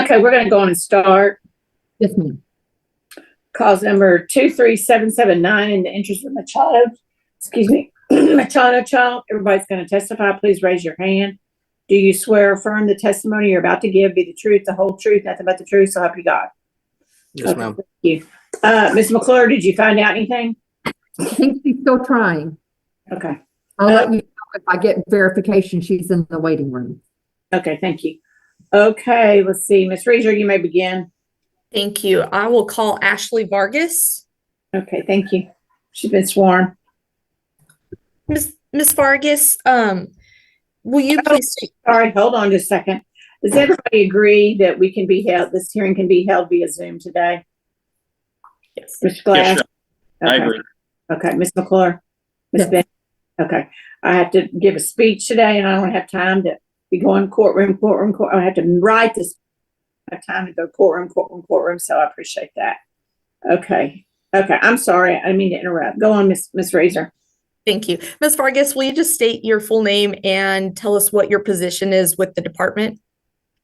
Okay, we're going to go on and start. Yes, ma'am. Cause number 23779 in the interest of Machado. Excuse me, Machado child. Everybody's going to testify. Please raise your hand. Do you swear or affirm the testimony you're about to give be the truth, the whole truth, nothing but the truth, so help you God? Yes, Okay, ma'am. thank you. Ms. McClure, did you find out anything? I think she's still trying. Okay. I'll let you know if I get verification she's in the waiting room. Okay, thank you. Okay, let's see. Ms. Reaser, you may begin. Thank you. I will call Ashley Vargas. Okay, thank you. She's been sworn. Miss Vargas, will you please? Sorry, hold on just a second. Does everybody agree that we can be held, this hearing can be held via Zoom today? Yes. Mr. Glass? Yes, I agree. Okay, Ms. McClure? Ms. Yes. Ben? Okay, I have to give a speech today and I don't have time to be going courtroom. I have to write this. I have time to go courtroom, so I appreciate that. Okay, I'm sorry. I didn't mean to interrupt. Go on, Ms. Razor. Thank you. Ms. Vargas, will you just state your full name and tell us what your position is with the department?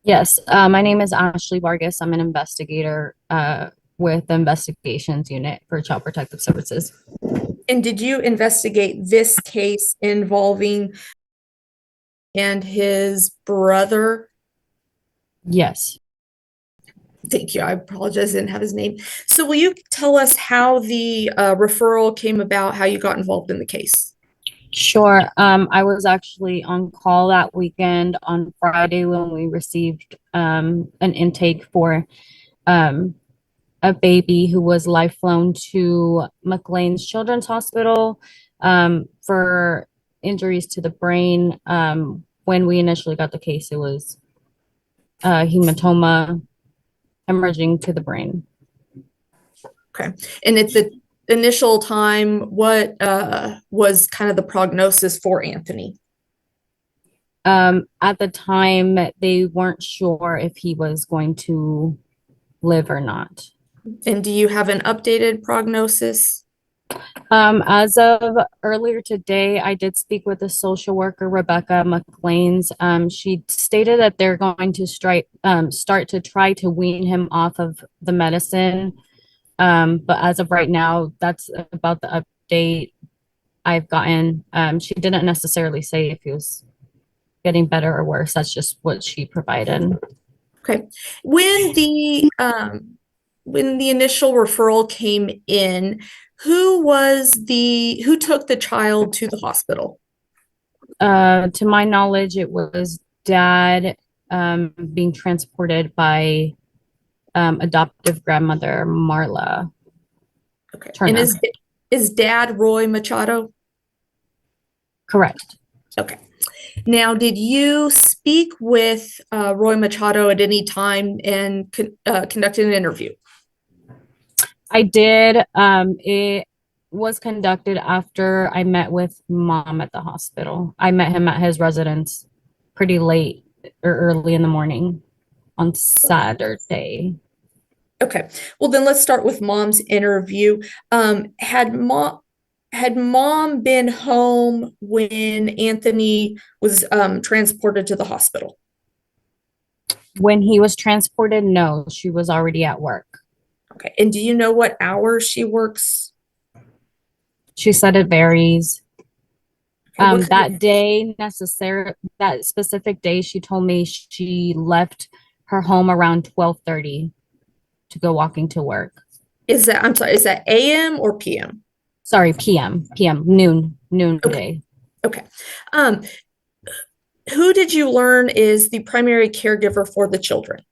Yes, my name is Ashley Vargas. I'm an investigator with the investigations unit for Child Protective Services. And did you investigate this case involving and his brother? Yes. Thank you. I apologize, I didn't have his name. So will you tell us how the referral came about, how you got involved in the case? Sure. I was actually on call that weekend on Friday when we received an intake for a baby who was life flown to McLean's Children's Hospital for injuries to the brain. When we initially got the case, it was hematoma hemorrhaging to the brain. Okay. And at the initial time, what was kind of the prognosis for Anthony? At the time, they weren't sure if he was going to live or not. And do you have an updated prognosis? As of earlier today, I did speak with the social worker, Rebecca McLean's. She stated that they're going to start to try to wean him off of the medicine. But as of right now, that's about the update I've gotten. She didn't necessarily say if he was getting better or worse. That's just what she provided. Okay. When the initial referral came in, who took the child to the hospital? To my knowledge, it was Dad being transported by adoptive grandmother Marla. Okay. Turner. And is Dad Roy Machado? Correct. Okay. Now, did you speak with Roy Machado at any time and conducted an interview? I did. It was conducted after I met with Mom at the hospital. I met him at his residence pretty late or early in the morning on Saturday. Okay. Well, then let's start with Mom's interview. Had Mom been home when Anthony was transported to the hospital? When he was transported, no, she was already at work. Okay. And do you know what hours she works? She said it varies. Okay, That specific day, she told me she left her home around 12:30 to go walking to work. I'm sorry, is that AM or PM? Sorry, PM, noon Okay. day. Okay. Who did you learn is the primary caregiver for the children?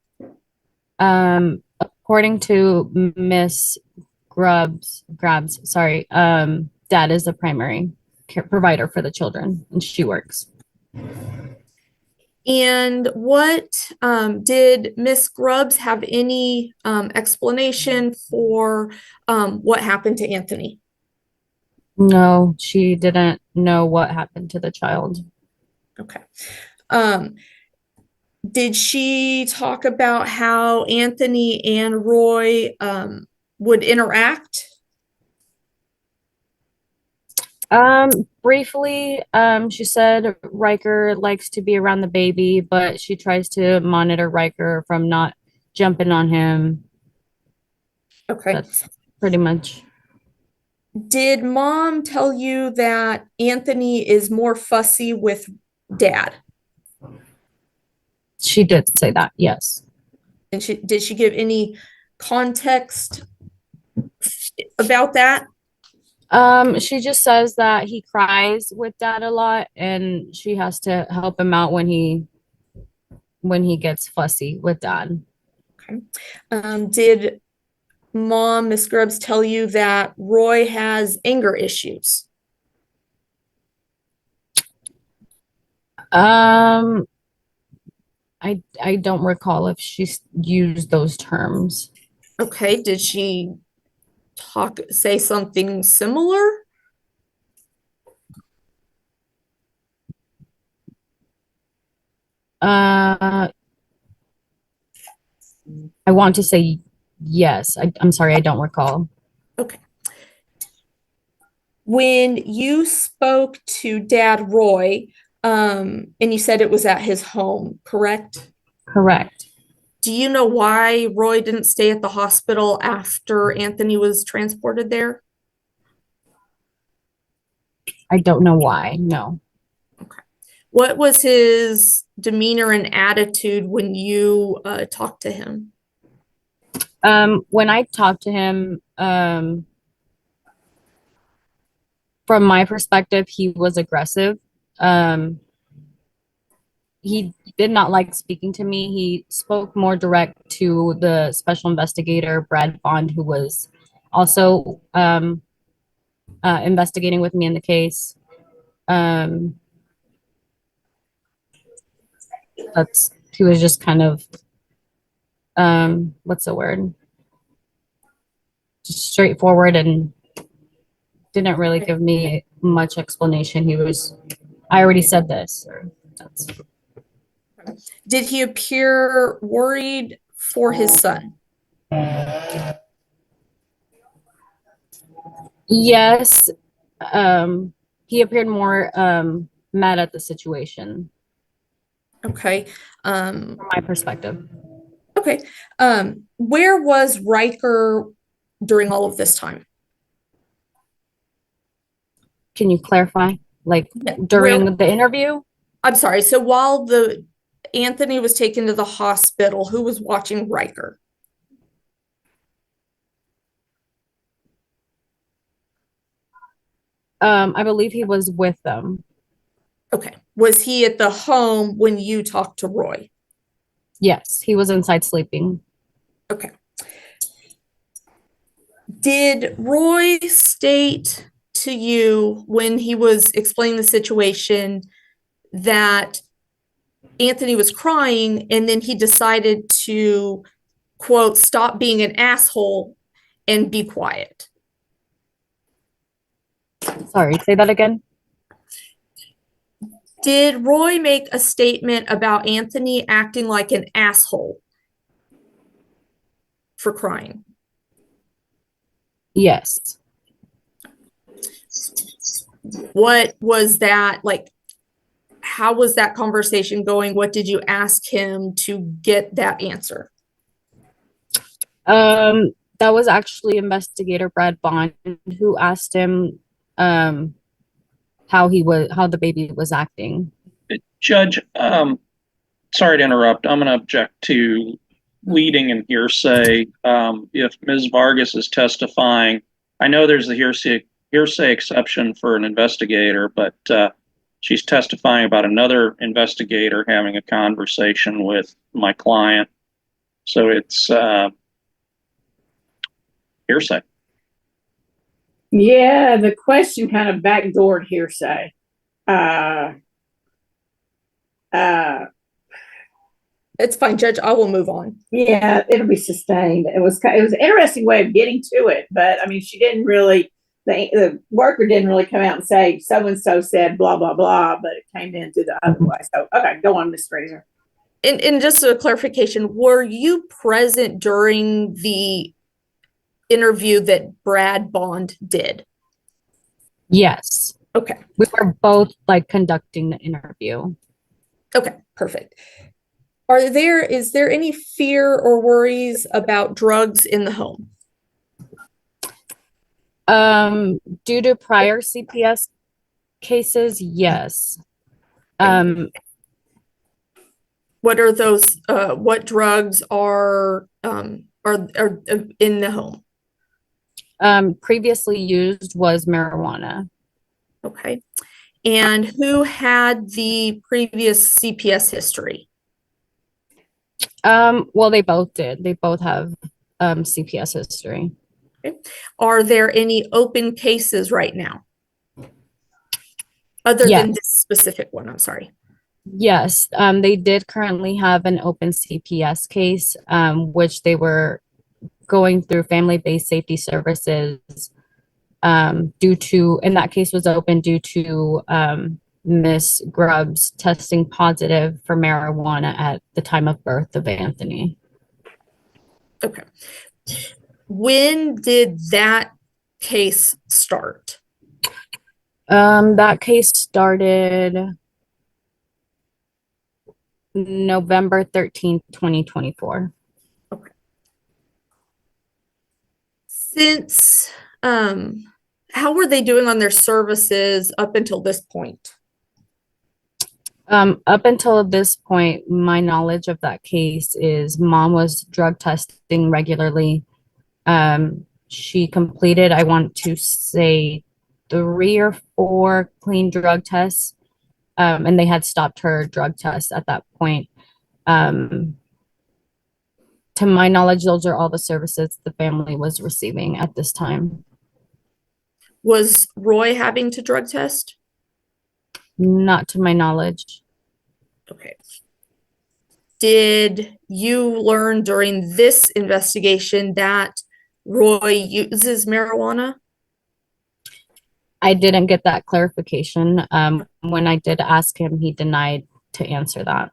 According to Miss Grabs, sorry, Dad is the primary care provider for the children, and she works. And what did Miss Grubbs have any explanation for what happened to Anthony? No, she didn't know what happened to the child. Okay. Did she talk about how Anthony and Roy would interact? Briefly, she said Riker likes to be around the baby, but she tries to monitor Riker from not jumping on him. Okay. That's pretty much. Did mom tell you that Anthony is more fussy with dad? She did say that, yes. And did she give any context about that? She just says that he cries with dad a lot and she has to help him out when he gets fussy with dad. Okay. Did mom, Miss Grubbs, tell you that Roy has anger issues? I don't recall if she's used those terms. Okay. Did she say something similar? I want to say yes. I'm sorry, I don't recall. Okay. When you spoke to Dad Roy, and you said it was at his home, correct? Correct. Do you know why Roy didn't stay at the hospital after Anthony was transported there? I don't know why, no. Okay. What was his demeanor and attitude when you talked to him? When I talked to him, from my perspective, he was aggressive. He did not like speaking to me. He spoke more direct to the special investigator, Brad Bond, who was also investigating with me in the case. He was just kind of, what's the word? Just straightforward and didn't really give me much explanation. I already said this. Did he appear worried for his son? Yes. He appeared more mad at the situation. Okay. From my perspective. Okay. Where was Riker during all of this time? Can you clarify? Like during the interview? I'm sorry. So while Anthony was taken to the hospital, who was watching Riker? I believe he was with them. Okay. Was he at the home when you talked to Roy? Yes, he was inside sleeping. Okay. Did Roy state to you when he was explaining the situation that Anthony was crying and then he decided to, quote, stop being an asshole and be quiet? Sorry, say that again. Did Roy make a statement about Anthony acting like an asshole for crying? Yes. What was that like? How was that conversation going? What did you ask him to get that answer? That was actually investigator Brad Bond who asked him how the baby was acting. Judge, sorry to interrupt. I'm going to object to leading and hearsay. If Ms. Vargas is testifying, I know there's a hearsay exception for an investigator, but she's testifying about another investigator having a conversation with my client. So it's hearsay. Yeah, the question kind of backdoored hearsay. It's fine, Judge. I will move on. Yeah, it'll be sustained. It was an interesting way of getting to it, but I mean, she didn't really. The worker didn't really come out and say so and so said blah blah blah, but it came in through the other way. So okay, go on, Ms. Fraser. And just a clarification, were you present during the interview that Brad Bond did? Yes. Okay. We were both like conducting the interview. Okay, perfect. Is there any fear or worries about drugs in the home? Due to prior CPS cases, yes. What are those, what drugs are in the home? Previously used was marijuana. Okay. And who had the previous CPS history? Well, they both did. They both have CPS history. Okay. Are there any open cases right now? Other Yes. than this specific one, I'm sorry. Yes, they did currently have an open CPS case, which they were going through family-based safety services due to, and that case was open due to Miss Grubbs testing positive for marijuana at the time of birth of Anthony. Okay. When did that case start? That case started November 13th, 2024. Okay. Since, how were they doing on their services up until this point? Up until this point, my knowledge of that case is mom was drug testing regularly. She completed, I want to say, 3 or 4 clean drug tests, and they had stopped her drug test at that point. To my knowledge, those are all the services the family was receiving at this time. Was Roy having to drug test? Not to my knowledge. Okay. Did you learn during this investigation that Roy uses marijuana? I didn't get that clarification. When I did ask him, he denied to answer that.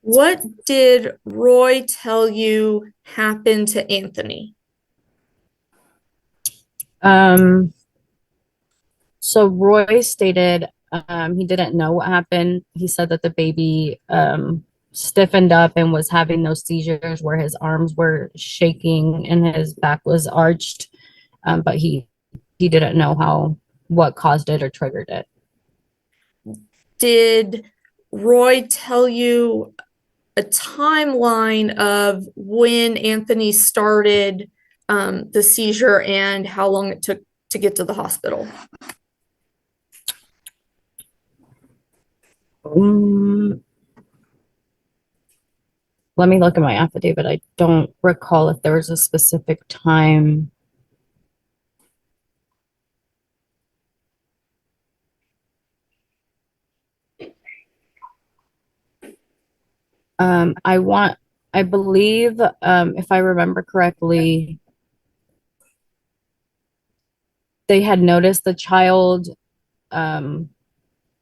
What did Roy tell you happened to Anthony? So Roy stated he didn't know what happened. He said that the baby stiffened up and was having those seizures where his arms were shaking and his back was arched, but he didn't know what caused it or triggered it. Did Roy tell you a timeline of when Anthony started the seizure and how long it took to get to the hospital? Let me look at my affidavit. I don't recall if there was a specific time. I believe, if I remember correctly, they had noticed the child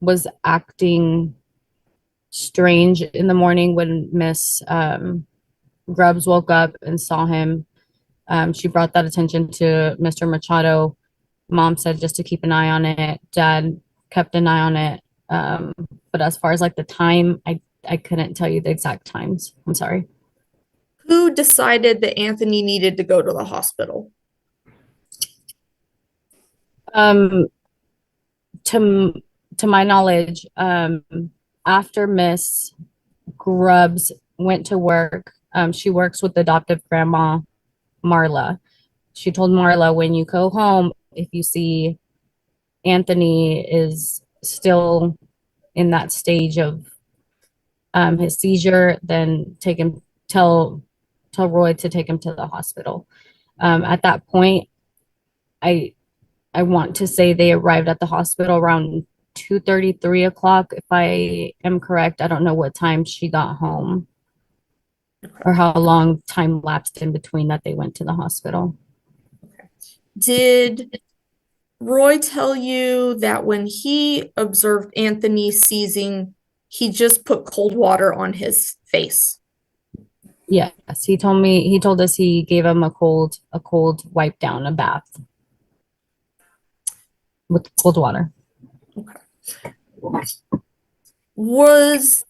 was acting strange in the morning when Miss Grubbs woke up and saw him. She brought that attention to Mr. Machado. Mom said just to keep an eye on it. Dad kept an eye on it. But as far as like the time, I couldn't tell you the exact times. I'm sorry. Who decided that Anthony needed to go to the hospital? To my knowledge, after Miss Grubbs went to work, she works with adoptive grandma Marla. She told Marla, when you go home, if you see Anthony is still in that stage of his seizure, then tell Roy to take him to the hospital. At that point, I want to say they arrived at the hospital around 2:30, 3 o'clock, if I am correct. I don't know what time she got home or how long time lapsed in between that they went to the hospital. Did Roy tell you that when he observed Anthony seizing, he just put cold water on his face? Yes, he told us he gave him a cold wipe down, a bath with cold water. Okay. Was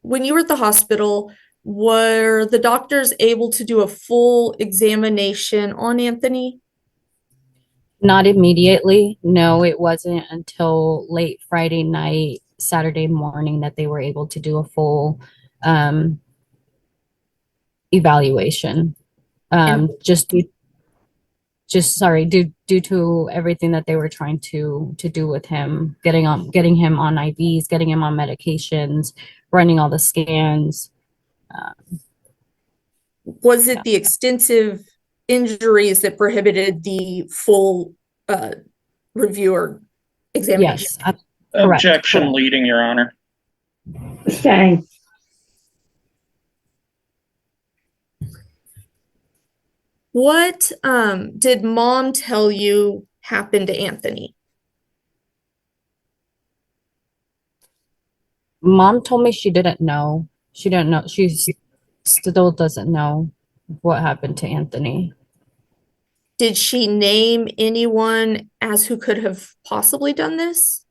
when you were at the hospital, were the doctors able to do a full examination on Anthony? Not immediately. No, it wasn't until late Friday night, Saturday morning that they were able to do a full evaluation. Due to everything that they were trying to do with him, getting him on IVs, getting him on medications, running all the scans. Was it the extensive injuries that prohibited the full review or examination? Yes, Objection, correct. leading, Your Honor. Abstain. What did mom tell you happened to Anthony? Mom told me she didn't know. She didn't know. She still doesn't know what happened to Anthony. Did she name anyone as who could have possibly done this?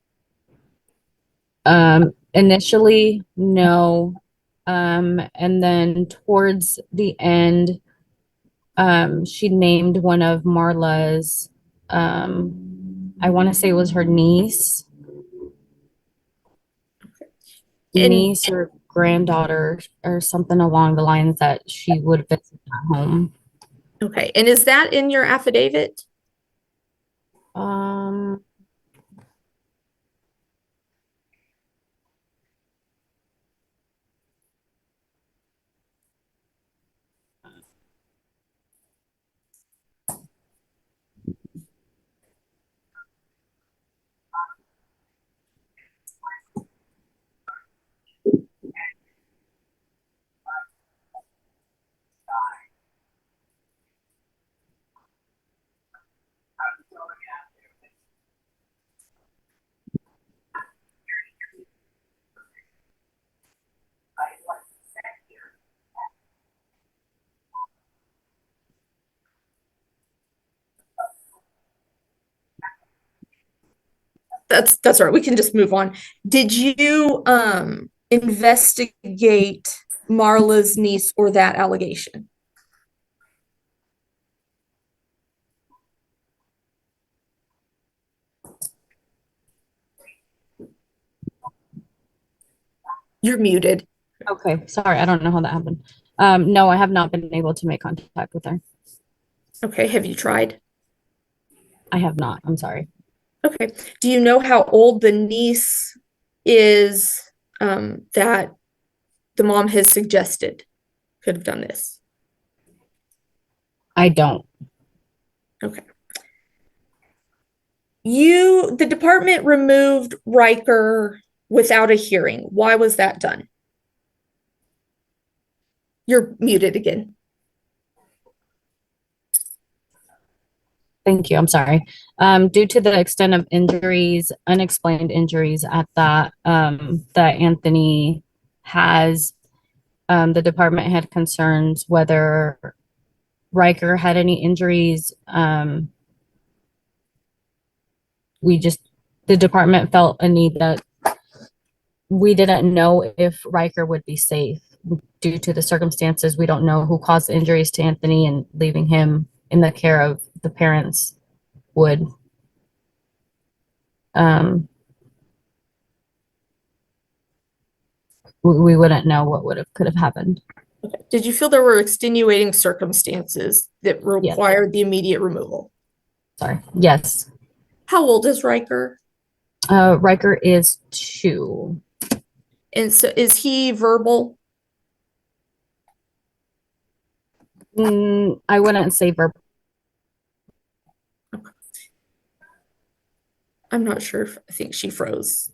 Initially, no. And then towards the end, she named one of Marla's, I want to say it was her niece. Niece or granddaughter or something along the lines that she would visit at home. Okay, and is that in your affidavit? That's all right. We can just move on. Did you investigate Marla's niece or that allegation? You're muted. Okay, sorry, I don't know how that happened. No, I have not been able to make contact with her. Okay, have you tried? I have not. I'm sorry. Okay. Do you know how old the niece is that the mom has suggested could have done this? I don't. Okay. The department removed Riker without a hearing. Why was that done? You're muted again. Thank you. I'm sorry. Due to the extent of injuries, unexplained injuries at that Anthony has, the department had concerns whether Riker had any injuries. The department felt a need that we didn't know if Riker would be safe due to the circumstances. We don't know who caused injuries to Anthony, and leaving him in the care of the parents would we wouldn't know what could have happened. Okay. Did you feel there were extenuating circumstances that required the immediate removal? Sorry. Yes. How old is Riker? Riker is 2. And so is he verbal? I wouldn't say verbal. Okay. I'm not sure I think she froze.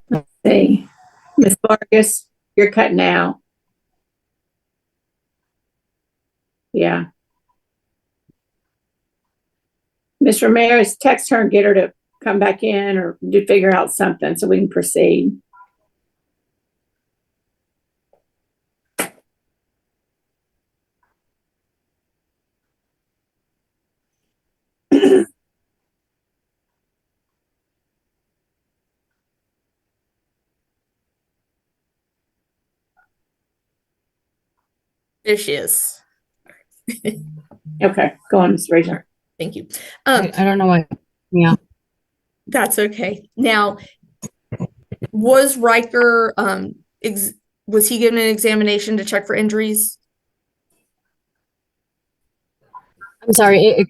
Let's see. Ms. Vargas, you're cutting out. Yeah. Ms. Ramirez, text her and get her to come back in or figure out something so we can proceed. There she is. Okay, go on, Ms. Razor. Thank you. I don't know what, yeah. That's okay. Now, was Riker, was he given an examination to check for injuries? I'm sorry, it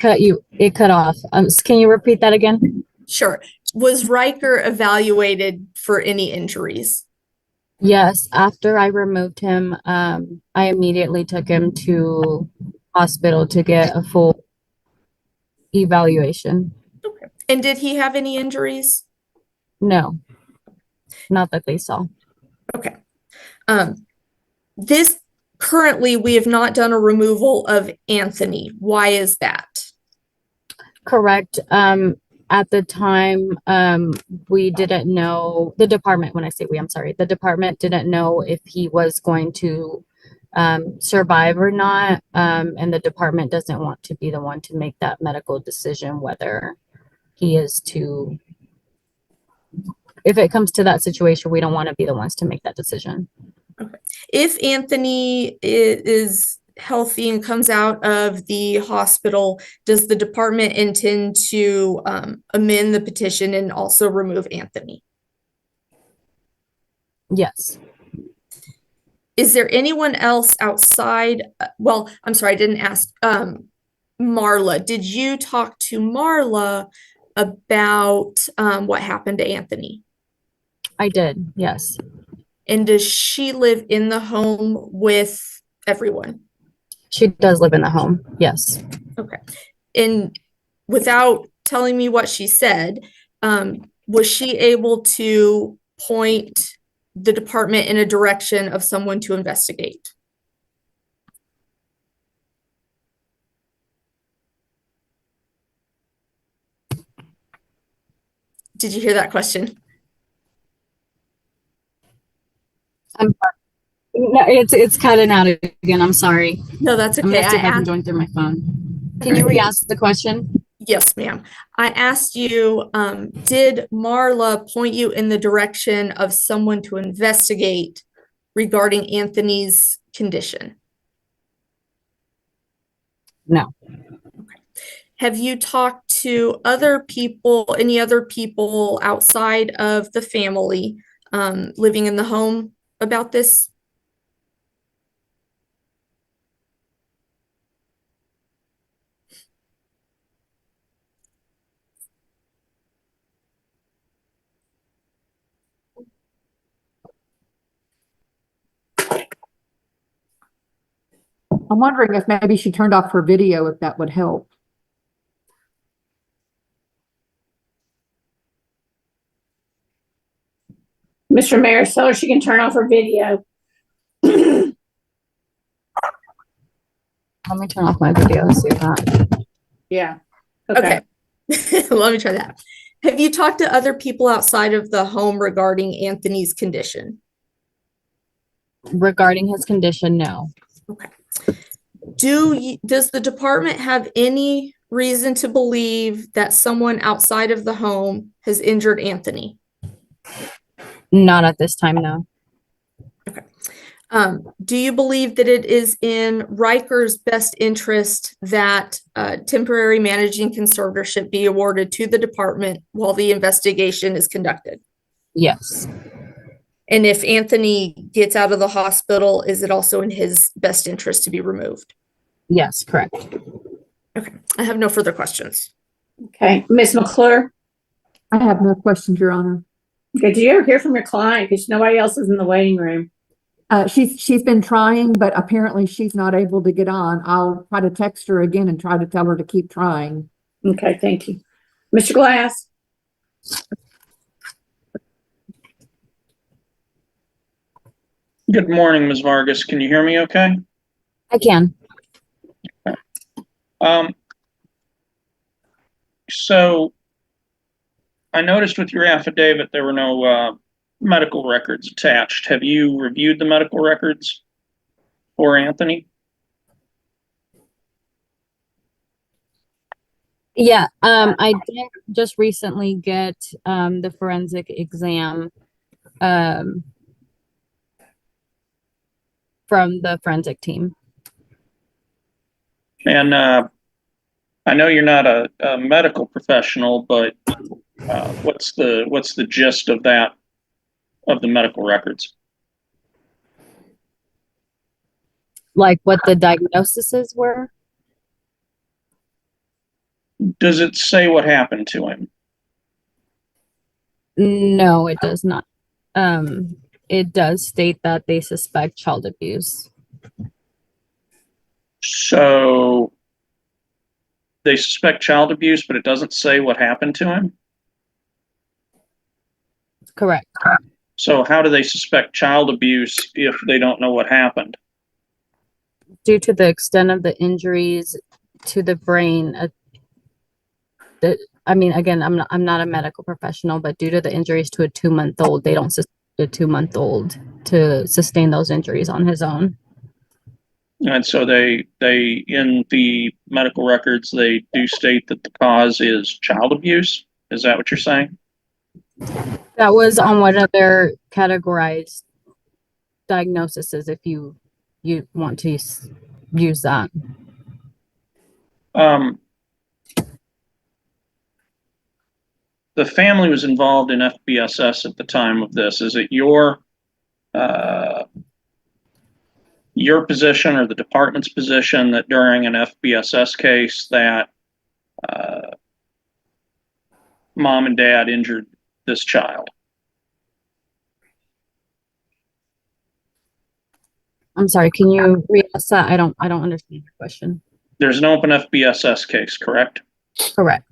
cut off. Can you repeat that again? Sure. Was Riker evaluated for any injuries? Yes, after I removed him, I immediately took him to hospital to get a full evaluation. Okay. And did he have any injuries? No, not that they saw. Okay. This currently we have not done a removal of Anthony. Why is that? Correct. At the time, we didn't know, the department, when I say we, I'm sorry, the department didn't know if he was going to survive or not. And the department doesn't want to be the one to make that medical decision whether he is to, if it comes to that situation, we don't want to be the ones to make that decision. Okay. If Anthony is healthy and comes out of the hospital, does the department intend to amend the petition and also remove Anthony? Yes. Is there anyone else outside? Well, I'm sorry, I didn't ask. Marla, did you talk to Marla about what happened to Anthony? I did, yes. And does she live in the home with everyone? She does live in the home, yes. Okay. And without telling me what she said, was she able to point the department in a direction of someone to investigate? Did you hear that question? No, it's cutting out again. I'm sorry. No, that's I'm gonna okay. see if I can join through my phone. Can you re-ask the question? Yes, ma'am. I asked you, did Marla point you in the direction of someone to investigate regarding Anthony's condition? No. Okay. Have you talked to other people, any other people outside of the family, living in the home about this? I'm wondering if maybe she turned off her video, if that would help. Mr. Mayor, tell her she can turn off her video. Let me turn off my video and see that. Yeah. Okay. Let me try that. Have you talked to other people outside of the home regarding Anthony's condition? Regarding his condition, no. Okay. Does the department have any reason to believe that someone outside of the home has injured Anthony? Not at this time, no. Okay. Do you believe that it is in Riker's best interest that temporary managing conservatorship be awarded to the department while the investigation is conducted? Yes. And if Anthony gets out of the hospital, is it also in his best interest to be removed? Yes, correct. Okay, I have no further questions. Okay, Ms. McClure. I have no questions, Your Honor. Okay, did you ever hear from your client? Because nobody else is in the waiting room. She's been trying, but apparently she's not able to get on. I'll try to text her again and try to tell her to keep trying. Okay, thank you. Mr. Glass. Good morning, Ms. Vargas. Can you hear me okay? I can. So I noticed with your affidavit there were no medical records attached. Have you reviewed the medical records for Anthony? Yeah, I did just recently get the forensic exam from the forensic team. And I know you're not a medical professional, but what's the gist of that, of the medical records? Like what the diagnoses were? Does it say what happened to him? No, it does not. It does state that they suspect child abuse. So they suspect child abuse, but it doesn't say what happened to him. Correct. So how do they suspect child abuse if they don't know what happened? Due to the extent of the injuries to the brain, I mean, again, I'm not a medical professional, but due to the injuries to a 2-month-old, they don't suspect a 2-month-old to sustain those injuries on his own. And so they in the medical records, they do state that the cause is child abuse. Is that what you're saying? That was on one of their categorized diagnoses, if you want to use that. The family was involved in FBSS at the time of this. Is it your position or the department's position that during an FBSS case that mom and dad injured this child? I'm sorry, can you re-ask that? I don't understand your question. There's an open FBSS case, correct? Correct.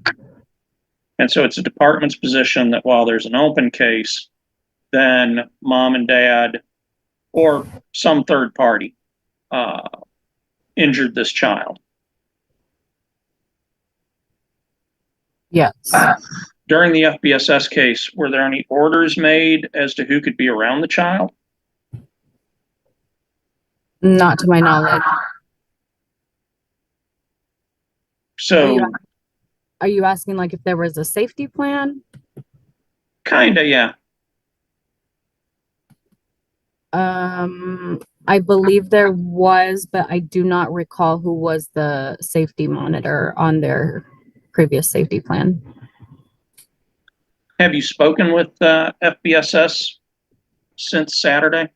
And so it's the department's position that while there's an open case, then mom and dad or some third party injured this child. Yes. During the FBSS case, were there any orders made as to who could be around the child? Not to my knowledge. So, are you asking like if there was a safety plan? kinda, yeah. I believe there was, but I do not recall who was the safety monitor on their previous safety plan. Have you spoken with FBSS since Saturday?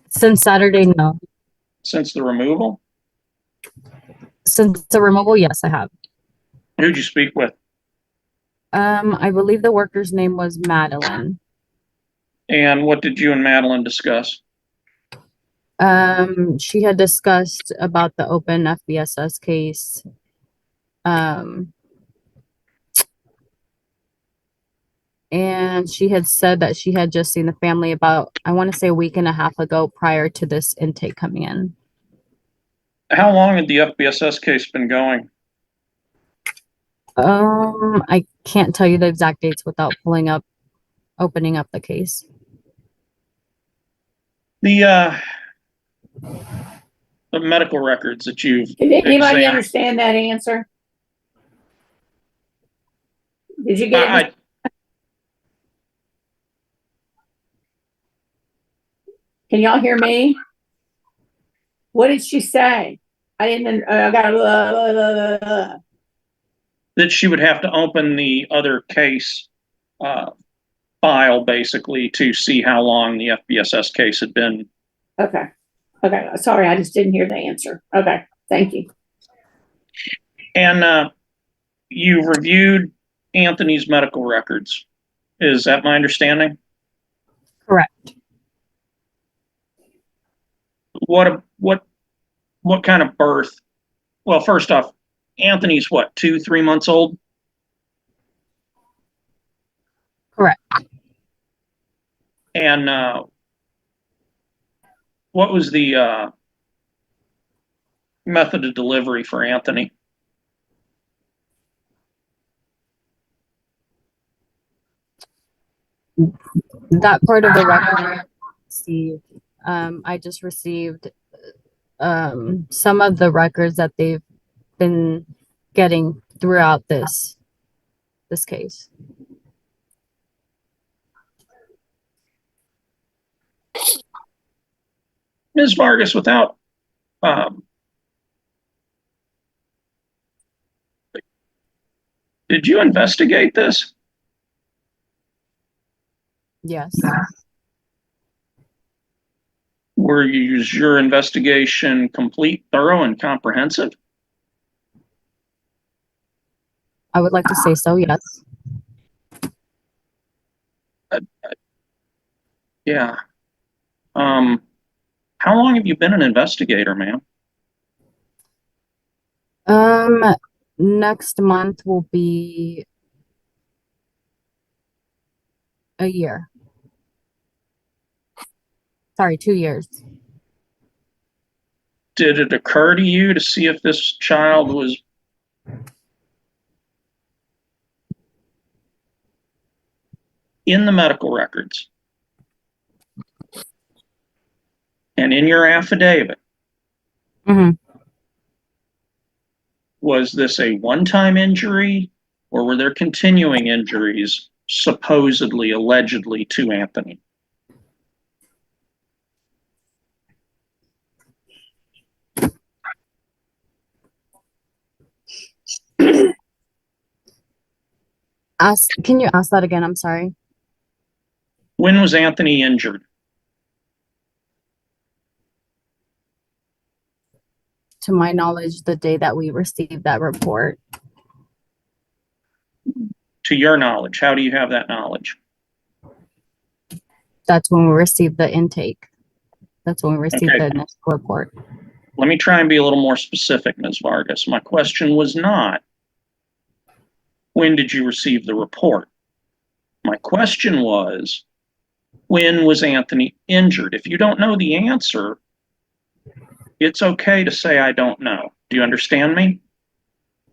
Since Saturday, no. Since the removal? Since the removal, yes, I have. Who'd you speak with? I believe the worker's name was Madeline. And what did you and Madeline discuss? She had discussed about the open FBSS case. And she had said that she had just seen the family about, I want to say, a week and a half ago prior to this intake coming in. How long had the FBSS case been going? I can't tell you the exact dates without opening up the case. The medical records that you've Did anybody examined. understand that answer? Did you get it? Can y'all hear me? What did she say? I didn't, I got that she would have to open the other case file basically to see how long the FBSS case had been. Okay. Okay. Sorry, I just didn't hear the answer. Okay. Thank you. And you reviewed Anthony's medical records. Is that my understanding? Correct. What kind of birth? Well, first off, Anthony's what, 2-3 months old? Correct. And what was the method of delivery for Anthony? That part of the record I just received some of the records that they've been getting throughout this case. Ms. Vargas, without Did you investigate this? Yes. Was your investigation complete, thorough, and comprehensive? I would like to say so, yes. Yeah. How long have you been an investigator, ma'am? Next month will be a year. Sorry, 2 years. Did it occur to you to see if this child was in the medical records and in your affidavit? Mm-hmm. Was this a one-time injury, or were there continuing injuries, supposedly, allegedly, to Anthony? Can you ask that again? I'm sorry. When was Anthony injured? To my knowledge, the day that we received that report. To your knowledge, how do you have that knowledge? That's when we received the intake. That's when we received Okay. the initial report. Let me try and be a little more specific, Ms. Vargas. My question was not, when did you receive the report? My question was, when was Anthony injured? If you don't know the answer, it's okay to say, I don't know. Do you understand me?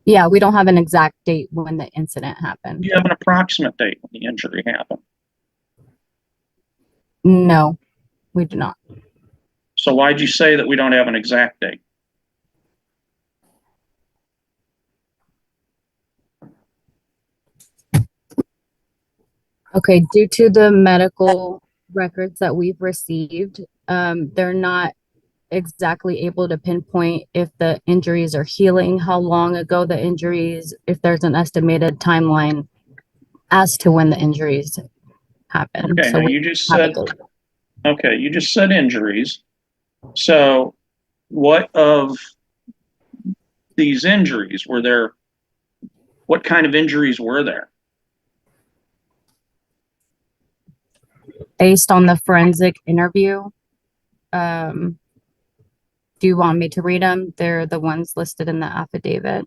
Yeah, we don't have an exact date when the incident happened. Do you have an approximate date when the injury happened? No, we do not. So why'd you say that we don't have an exact date? Okay, due to the medical records that we've received, they're not exactly able to pinpoint if the injuries are healing, how long ago the injuries, if there's an estimated timeline as to when the injuries happened. Okay, So now we you just have a said, date. okay, you just said injuries. So what of these injuries were there? What kind of injuries were there? Based on the forensic interview, do you want me to read them? They're the ones listed in the affidavit.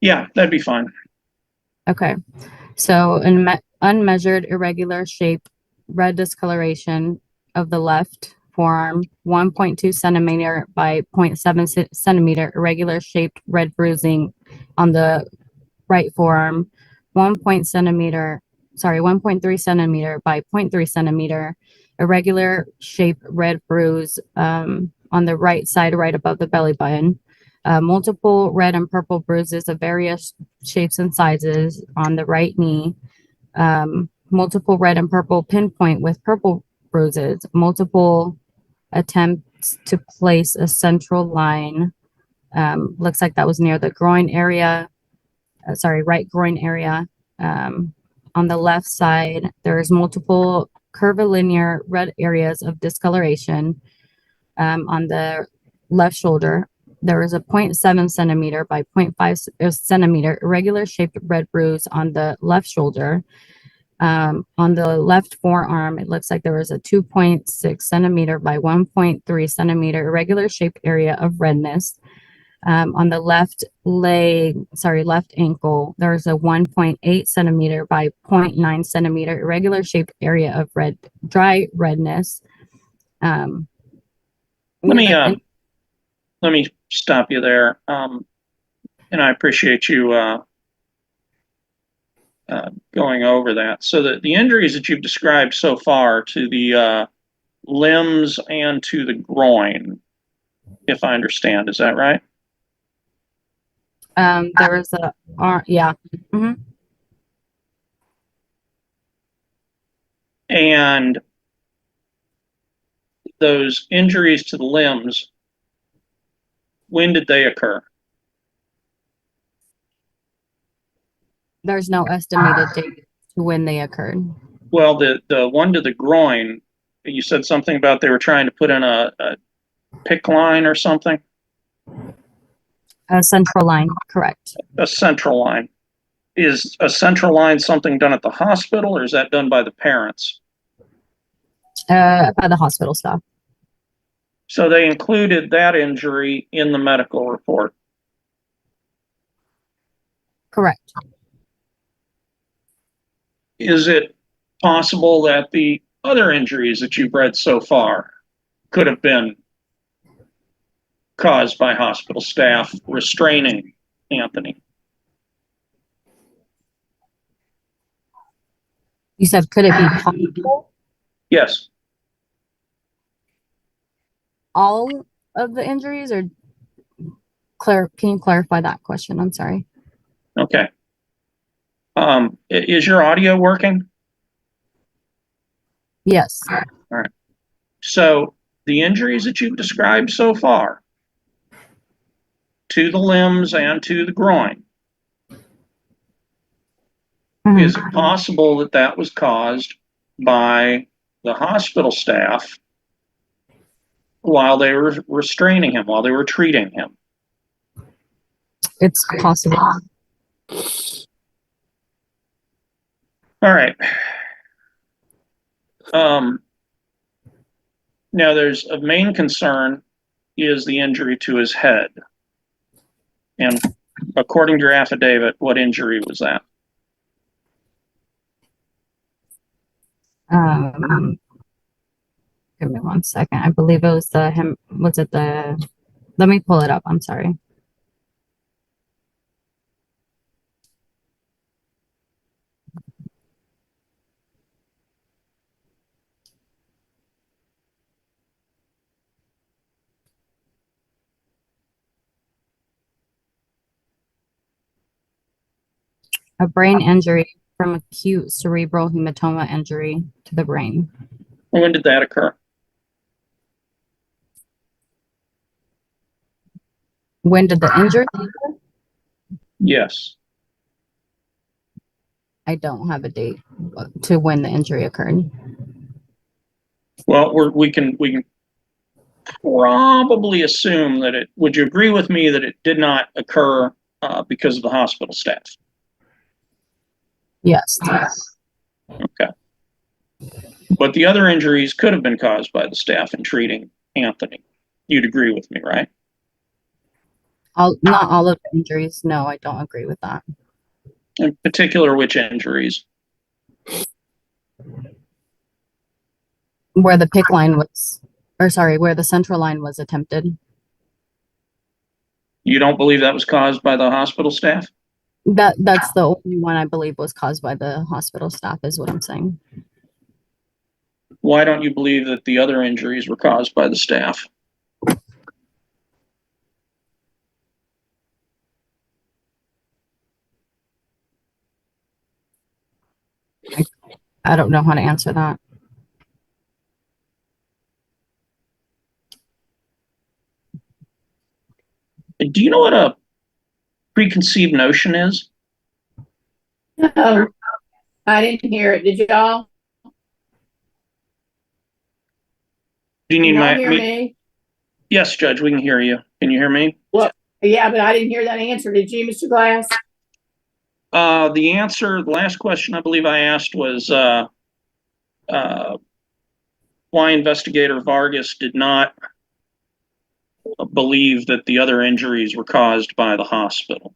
Yeah, that'd be fine. Okay, so an unmeasured irregular shape, red discoloration of the left forearm, 1.2 centimeter by 0.7 centimeter irregular shaped red bruising on the right forearm, 1.3 centimeter by 0.3 centimeter irregular shaped red bruise on the right side, right above the belly button. Multiple red and purple bruises of various shapes and sizes on the right knee. Multiple red and purple pinpoint with purple bruises. Multiple attempts to place a central line. Looks like that was near the groin area. Right groin area. On the left side, there's multiple curvilinear red areas of discoloration. On the left shoulder, there is a 0.7 centimeter by 0.5 centimeter irregular shaped red bruise on the left shoulder. On the left forearm, it looks like there was a 2.6 centimeter by 1.3 centimeter irregular shaped area of redness. On the left ankle, there's a 1.8 centimeter by 0.9 centimeter irregular shaped area of dry redness. Let me stop you there. And I appreciate you going over that. So the injuries that you've described so far to the limbs and to the groin, if I understand, is that right? There was yeah. Mm-hmm. And those injuries to the limbs, when did they occur? There's no estimated date to when they occurred. Well, the one to the groin, you said something about they were trying to put in a PIC line or something? A central line, correct. A central line. Is a central line something done at the hospital, or is that done by the parents? By the hospital staff. So they included that injury in the medical report. Correct. Is it possible that the other injuries that you've read so far could have been caused by hospital staff restraining Anthony? You said, could it be possible? Yes. All of the injuries, or can you clarify that question? I'm sorry. Okay. Is your audio working? Yes. All right. So the injuries that you've described so far to the limbs and to the groin, Mhm. is it possible that that was caused by the hospital staff while they were restraining him, while they were treating him? It's possible. All right. Now there's a main concern is the injury to his head. And according to your affidavit, what injury was that? Give me 1 second. I believe it was let me pull it up. I'm sorry. A brain injury from acute cerebral hematoma injury to the brain. When did that occur? When did the injury occur? Yes. I don't have a date to when the injury occurred. Well, we can probably assume that it. Would you agree with me that it did not occur because of the hospital staff? Yes. Okay. But the other injuries could have been caused by the staff in treating Anthony. You'd agree with me, right? Not all of the injuries. No, I don't agree with that. In particular, which injuries? Where the PIC line was, or sorry, where the central line was attempted. You don't believe that was caused by the hospital staff? That's the only one I believe was caused by the hospital staff, is what I'm saying. Why don't you believe that the other injuries were caused by the staff? I don't know how to answer that. Do you know what a preconceived notion is? No, I didn't hear it. Did y'all? Do you need Can y'all my hear me? Yes, Judge, we can hear you. Can you hear me? Well, yeah, but I didn't hear that answer. Did you, Mr. Glass? The answer, the last question I believe I asked was why investigator Vargas did not believe that the other injuries were caused by the hospital.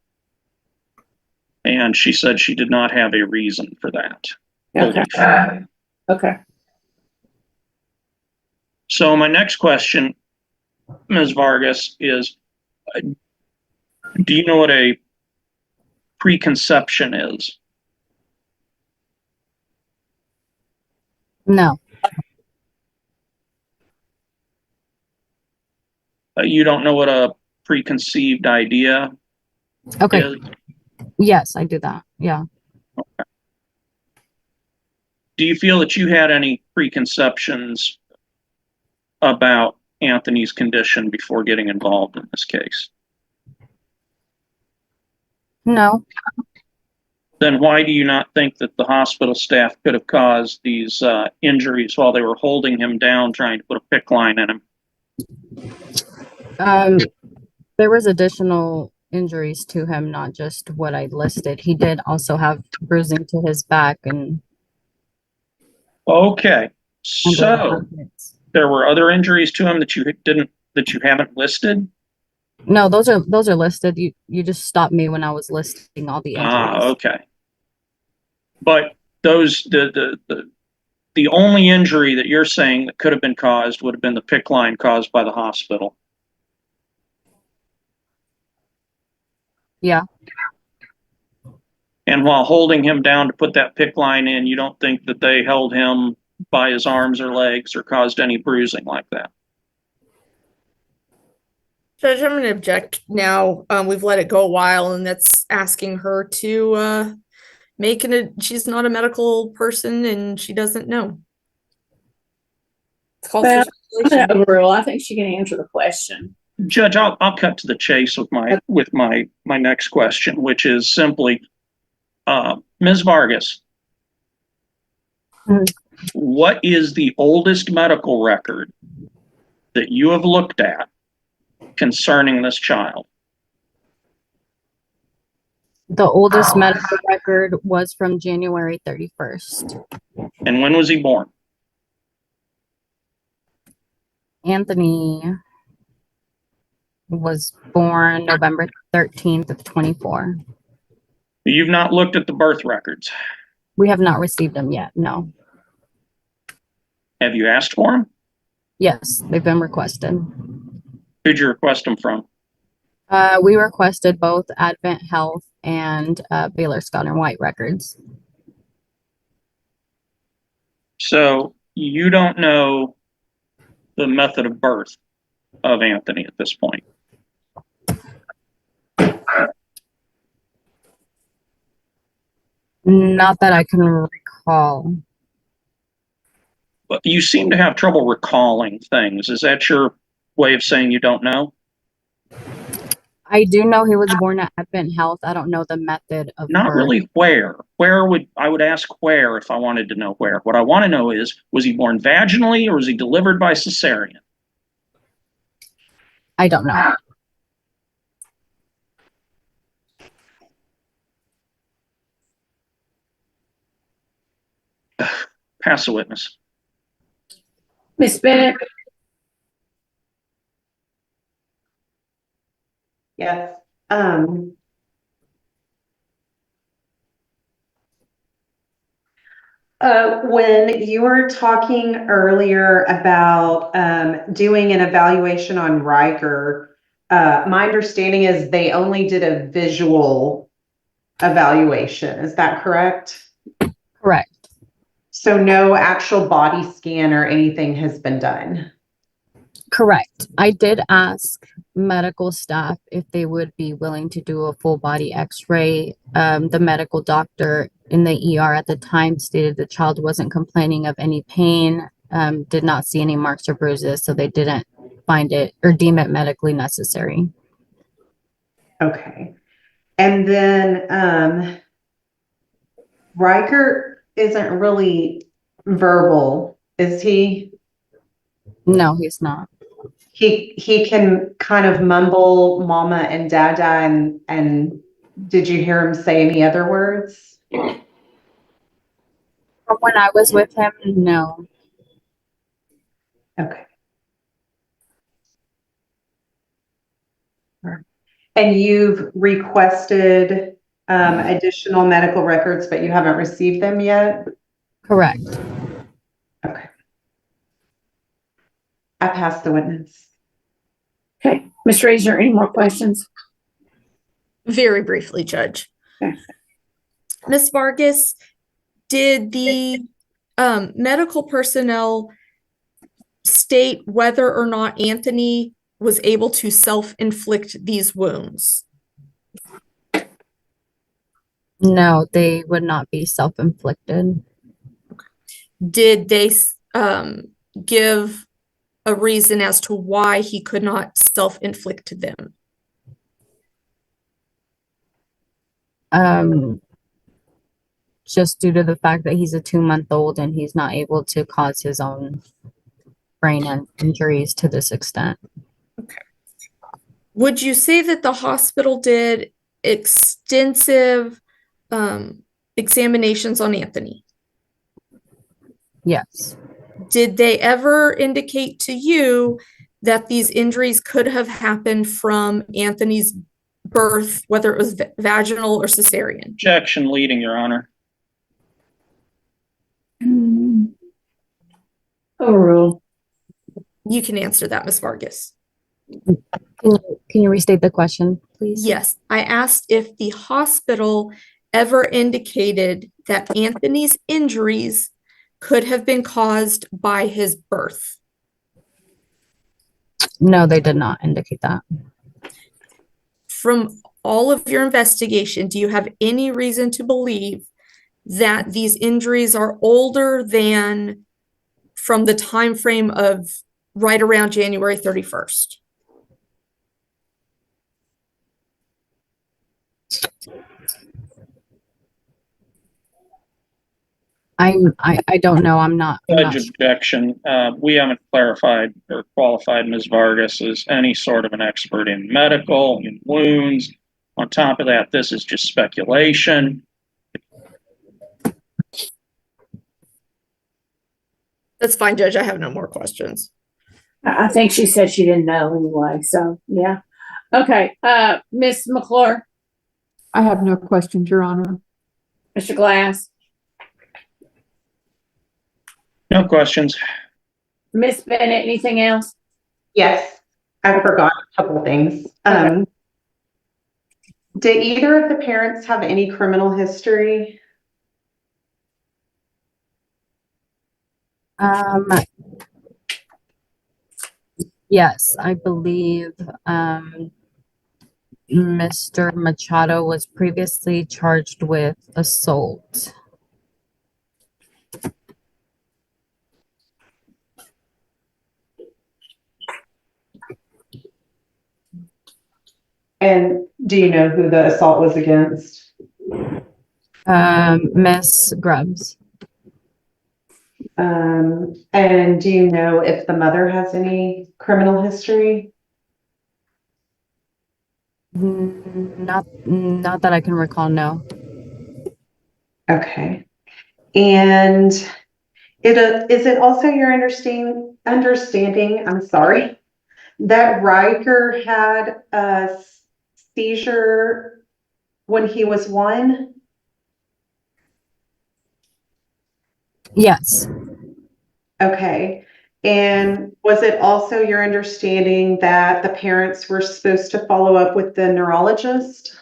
And she said she did not have a reason for that. Okay. Okay. So my next question, Ms. Vargas, is do you know what a preconception is? No. You don't know what a preconceived idea Okay. is? Yes, I do that. Yeah. Okay. Do you feel that you had any preconceptions about Anthony's condition before getting involved in this case? No. then why do you not think that the hospital staff could have caused these injuries while they were holding him down, trying to put a PICC line in him? There was additional injuries to him, not just what I listed. He did also have bruising to his back and Okay, under the so armpits. there were other injuries to him that you haven't listed? No, those are listed. You just stopped me when I was listing all the injuries. Okay. But those the only injury that you're saying that could have been caused would have been the PICC line caused by the hospital. Yeah. And while holding him down to put that PICC line in, you don't think that they held him by his arms or legs or caused any bruising like that? Judge, I'm going to object now. We've let it go a while, and that's asking her to she's not a medical person and she doesn't know. It's called Well, for speculation. overall, I think she can answer the question. Judge, I'll cut to the chase with my next question, which is simply, Ms. Vargas, what is the oldest medical record that you have looked at concerning this child? The oldest medical record was from January 31st. And when was he born? Anthony was born November 13th of 24. You've not looked at the birth records. We have not received them yet. No. Have you asked for them? Yes, they've been requested. Who'd you request them from? We requested both Advent Health and Baylor Scott and White records. So you don't know the method of birth of Anthony at this point? Not that I can recall. But you seem to have trouble recalling things. Is that your way of saying you don't know? I do know he was born at Advent Health. I don't know the method of Not birth. really where. I would ask where if I wanted to know where. What I want to know is, was he born vaginally or was he delivered by cesarean? I don't know. Pass the witness. Miss Bennett? Yes. When you were talking earlier about doing an evaluation on Riker, my understanding is they only did a visual evaluation. Is that correct? Correct. So no actual body scan or anything has been done? Correct. I did ask medical staff if they would be willing to do a full body x-ray. The medical doctor in the ER at the time stated the child wasn't complaining of any pain, did not see any marks or bruises, so they didn't find it or deem it medically necessary. Okay. And then Riker isn't really verbal, is he? No, he's not. He can kind of mumble mama and dada, and did you hear him say any other words? From when I was with him, no. Okay. And you've requested additional medical records, but you haven't received them yet? Correct. Okay. I pass the witness. Okay, Ms. Reasoner, any more questions? Very briefly, Judge. Okay. Ms. Vargas, did the medical personnel state whether or not Anthony was able to self-inflict these wounds? No, they would not be self-inflicted. Did they give a reason as to why he could not self-inflict them? just due to the fact that he's a 2-month-old and he's not able to cause his own brain injuries to this extent. Would you say that the hospital did extensive examinations on Anthony? Yes. Did they ever indicate to you that these injuries could have happened from Anthony's birth, whether it was vaginal or cesarean? Objection leading, Your Honor. Overrule. You can answer that, Ms. Vargas. Can you restate the question, please? Yes, I asked if the hospital ever indicated that Anthony's injuries could have been caused by his birth. No, they did not indicate that. From all of your investigation, do you have any reason to believe that these injuries are older than from the time frame of right around January 31st? I don't know. I'm not Judge sure. objection. We haven't clarified or qualified Ms. Vargas as any sort of an expert in medical, in wounds. On top of that, this is just speculation. That's fine, Judge. I have no more questions. I think she said she didn't know anyway, so yeah. Okay, Ms. McClure, I have no questions, Your Honor. Mr. Glass, No questions. Miss Bennett, anything else? Yes, I forgot a couple things. Okay. Did either of the parents have any criminal history? Yes, I believe Mr. Machado was previously charged with assault. And do you know who the assault was against? Miss Grubbs. And do you know if the mother has any criminal history? Not that I can recall, no. Okay. And is it also your understanding, I'm sorry, that Riker had a seizure when he was 1? Yes. Okay. And was it also your understanding that the parents were supposed to follow up with the neurologist?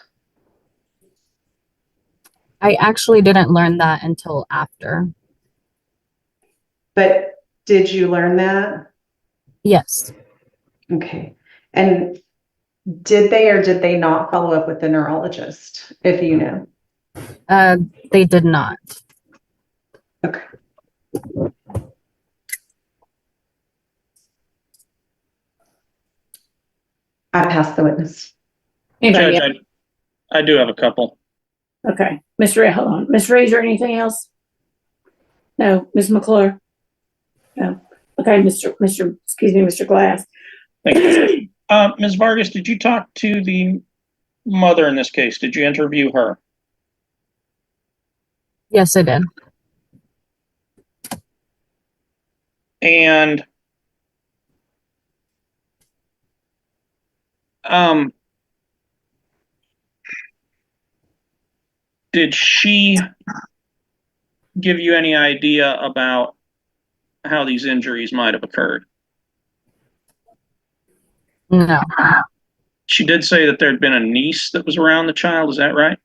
I actually didn't learn that until after. But did you learn that? Yes. Okay. And did they or did they not follow up with the neurologist, if you know? They did not. Okay. I pass the witness. Anybody Judge, I do have a couple. Okay, Mr. Ray, hold on. Ms. Razor, anything else? No, Ms. McClure? No. Okay, Mr. Glass. Thank you. Ms. Vargas, did you talk to the mother in this case? Did you interview her? Yes, I did. And did she give you any idea about how these injuries might have occurred? No. She did say that there had been a niece that was around the child. Is that right?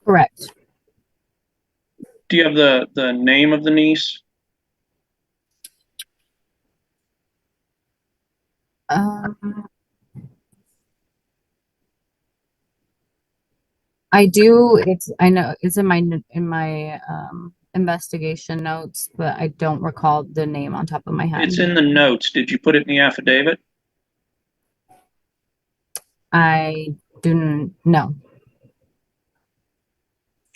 Correct. Do you have the name of the niece? I do. I know it's in my investigation notes, but I don't recall the name on top of my head. It's in the notes. Did you put it in the affidavit? I do know.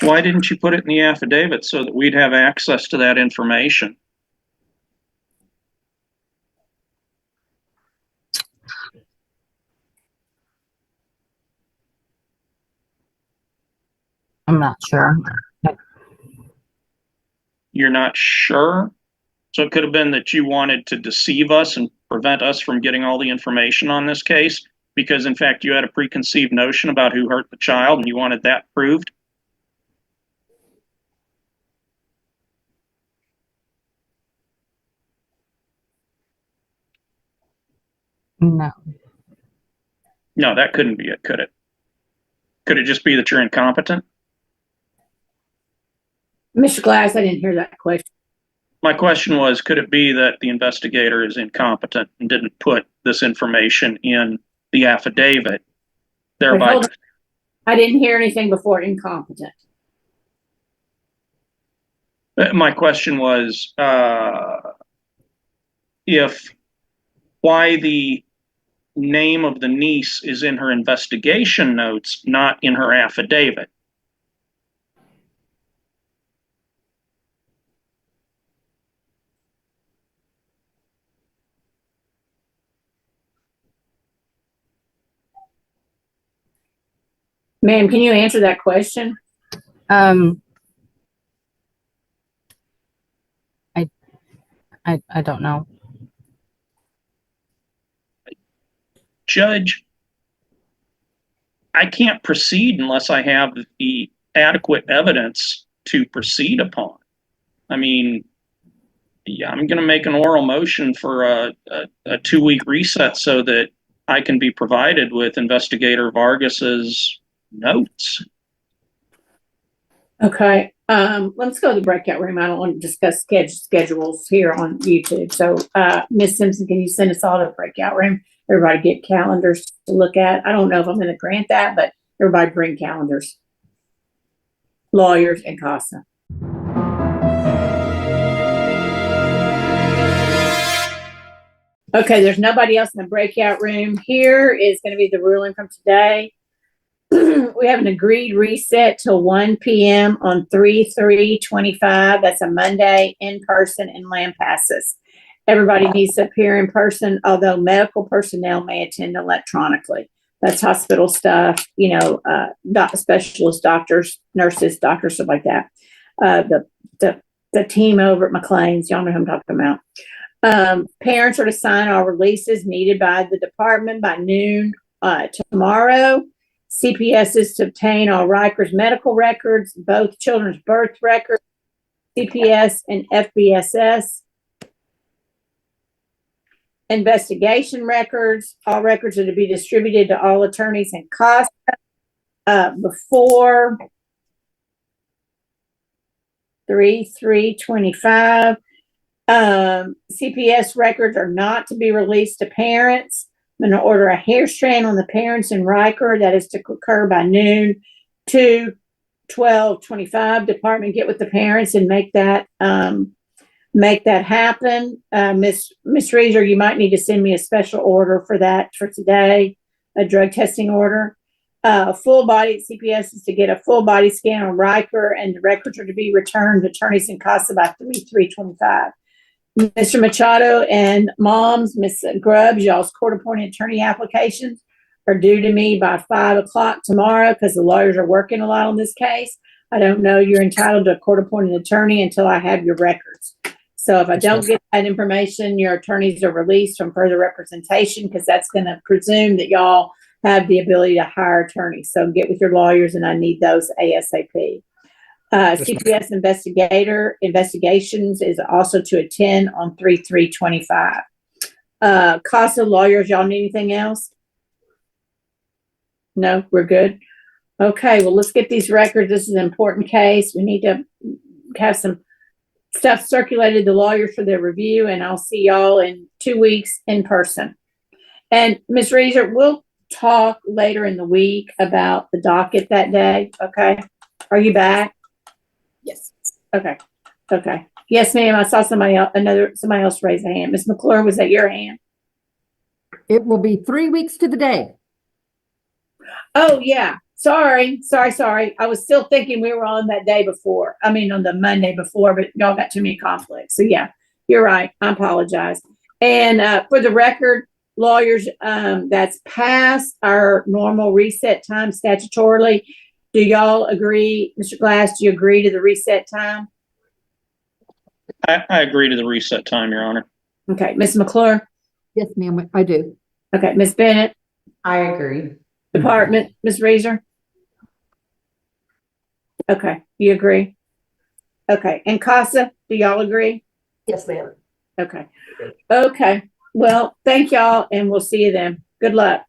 Why didn't you put it in the affidavit so that we'd have access to that information? I'm not sure. You're not sure? So it could have been that you wanted to deceive us and prevent us from getting all the information on this case because, in fact, you had a preconceived notion about who hurt the child and you wanted that proved? No. No, that couldn't be it, could it? Could it just be that you're incompetent? Mr. Glass, I didn't hear that question. My question was, could it be that the investigator is incompetent and didn't put this information in the affidavit, Wait, thereby? hold on. I didn't hear anything before incompetent. My question was, why the name of the niece is in her investigation notes, not in her affidavit. Ma'am, can you answer that question? I don't know. Judge, I can't proceed unless I have the adequate evidence to proceed upon. I mean, yeah, I'm going to make an oral motion for a 2-week reset so that I can be provided with Investigator Vargas's notes. Okay, let's go to the breakout room. I don't want to discuss schedules here on YouTube. So, Ms. Simpson, can you send us all to the breakout room? Everybody get calendars to look at. I don't know if I'm going to grant that, but everybody bring calendars. Lawyers and CASA. Okay, there's nobody else in the breakout room. Here is going to be the ruling from today. We have an agreed reset till 1 p.m. on 3/3/25. That's a Monday in person in Lampasas. Everybody needs to appear in person, although medical personnel may attend electronically. That's hospital stuff, you know, specialists, doctors, nurses, doctors, stuff like that. The team over at McLean's, y'all know who I'm talking about. Parents are to sign all releases needed by the department by noon tomorrow. CPS is to obtain all Riker's medical records, both children's birth records, CPS and FBSS. Investigation records, all records are to be distributed to all attorneys and CASA before 3/3/25. CPS records are not to be released to parents. I'm going to order a hair strand on the parents in Riker. That is to occur by noon. 2/12/25. Department get with the parents and make that happen. Miss Reeser, you might need to send me a special order for that for today, a drug testing order. Full body CPS is to get a full body scan on Riker, and the records are to be returned to attorneys in CASA by 3/3/25. Mr. Machado and moms, Miss Grubbs, y'all's court-appointed attorney applications are due to me by 5 o'clock tomorrow because the lawyers are working a lot on this case. I don't know you're entitled to a court-appointed attorney until I have your records. So if I don't get that information, your attorneys are released from further representation because that's going to presume that y'all have the ability to hire attorneys. So get with your lawyers, and I need those ASAP. CPS investigations is also to attend on 3/3/25. CASA lawyers, y'all need anything else? No, we're good. Okay, well, let's get these records. This is an important case. We need to have some stuff circulated to lawyers for their review, and I'll see y'all in 2 weeks in person. And Ms. Reeser, we'll talk later in the week about the docket that day. Okay, are you back? Yes. Okay. Okay. Yes, ma'am. I saw somebody else raise a hand. Ms. McClure, was that your hand? It will be 3 weeks to the day. Oh, yeah. Sorry. I was still thinking we were on that day before. I mean, on the Monday before, but y'all got too many conflicts. So yeah, you're right. I apologize. And for the record, lawyers, that's past our normal reset time statutorily. Do y'all agree, Mr. Glass, do you agree to the reset time? I agree to the reset time, Your Honor. Okay, Ms. McClure? Yes, ma'am, I do. Okay, Ms. Bennett? I agree. Department, Ms. Reeser? Okay, you agree? Okay, and CASA, do y'all agree? Yes, ma'am. Okay. Okay, well, thank y'all, and we'll see you then. Good luck.